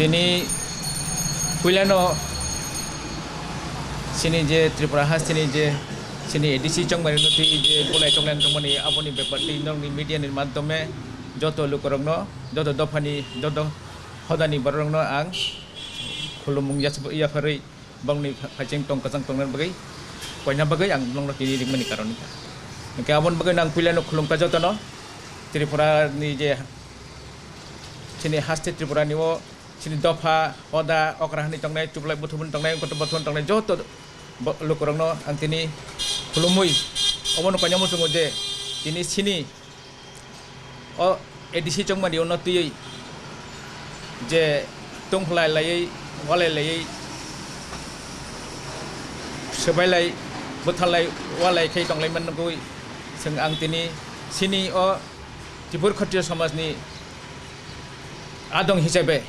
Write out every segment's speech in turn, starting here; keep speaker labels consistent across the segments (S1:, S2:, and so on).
S1: Tini Puilano sini je Tripura has sini edisi chong mari noti je bolai chonglan chongmani aponi bepati nong ni media ni madhyome joto lukorongno joto dofani joto hodani barongno ang khulumung ya phari bangni phaching tong kasang tongnan bagai koina bagai ang long tini ringmani karon ke abon bagai nang Puilano khulum ka joto no Tripura ni je sini haste Tripura ni wo sini dofa oda okrahni tongnai chublai buthun tongnai kotobathun tongnai joto lukorongno ang tini khulumui omon kanyamo sungo je tini sini o edisi chongmani onoti je tonghlai lai walai lai sebailai buthalai walai khai tonglai man goi sing ang tini sini o Tripura Khatriya Samaj ni adong hisabe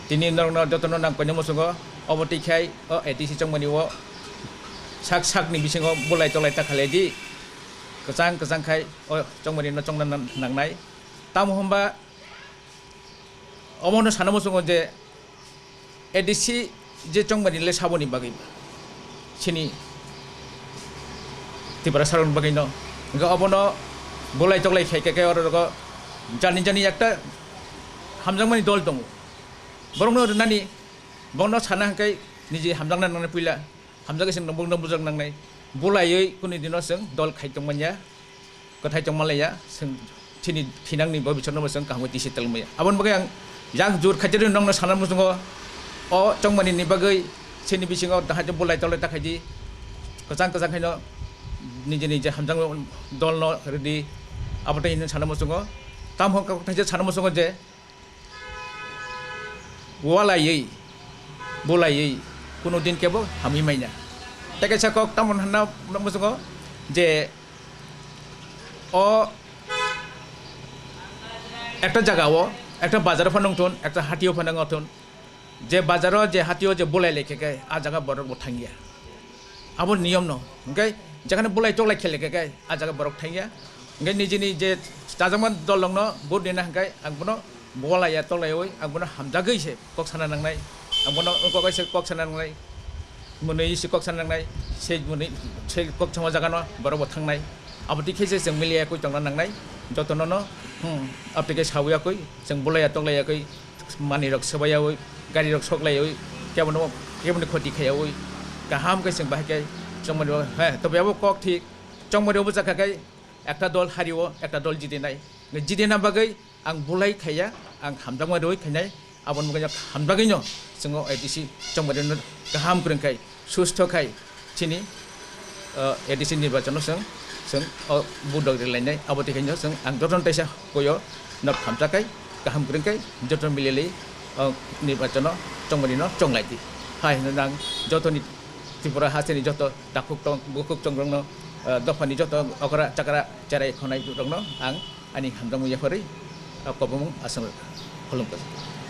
S1: tini norno jotono nang kanyamo sungo oboti khai o edisi chongmani wo sak ni bisingo bolai tolai ta khaleji kesang khai o chongmani no chongnan nangnai tam homba omono sanamo sungo je edisi je chongmani le saboni bagai sini Tripura saron bagai no ga obono bolai tolai khai ke oro go jani ekta hamjangmani dol dong borongno nani bongno sana kai niji hamjangna nang puila hamjaga sing nambung bujang nang nai bolai kuni dino sing dol khai tongmanya kothai tongmalaya sing chini thinangni bobichorno sing kahmo tisi telmaya abon bagai yang jur khajirin nongno sana musungo o chongmani ni bagai chini bisingo dahaje bolai tolai ta khaji kasang khaino niji hamjang dolno redi abota in sana musungo tam hong ka thaje sana musungo je bolai kuno din kebo hami mainya teke sakok tamon hana musungo je o একটা জায়গাও একটা বাজার ফানংথন একটা হাটিও ফানংথন যে বাজারও যে হাটিও যে বলাই লেখেকে আ জায়গা বড় বঠাঙ্গিয়া আবার নিয়ম ন ওকে যেখানে বলাই চলাই খেলে কে আ জায়গা বড় ঠাঙ্গিয়া ওকে নিজেনি যে তাজামান দলংনো বুট দিনা হাঙ্গাই আংবনো বলাইয়া তলাই ওই আংবনো হামজাগৈছে কক সানা নাংনাই আংবনো ককাইছে কক সানা নাংনাই মনে ইসে কক সানা নাংনাই সেই মনে সেই কক সমা জায়গানো বড় বঠাংনাই আবতি খেছে जों मिलियाखै तंना नांनाय जतननो आपटिके सावयाखै जों बलाया तंलायाखै मानि रक सबायावै गारि रक सकलायै केबनो खति खायावै गाहाम कै जों बाहायकै जमनो हे तबेयाबो कक ठीक जमनोबो जाखाकै একটা দল হারিও একটা দল জিতেনাय जिदेना बागै आं बलाय खाया आं हामदांमा दय खायनाय आबन मुगाया हामदागैनो जोङो एडिसि जमनो गाहाम ग्रोंखाय सुस्थखाय थिनि एडिसि निर्वाचन जों बुदक रेलायनाय आबोथिखायनो जों आं जतन ताइसा गयो नब खामजाखाय गाहाम ग्रोंखाय जतन मिलेलै निर्वाचन जमनो जंलायदि हाय नang जतनि त्रिपुरा हासेनि जत दाखुक तं बुकुक जंग्रंनो दफानि जत अकरा चकरा चाराय खनाय दंनो आं आनि हामदांमुया फरै कबमु आसाम खुलुमबाय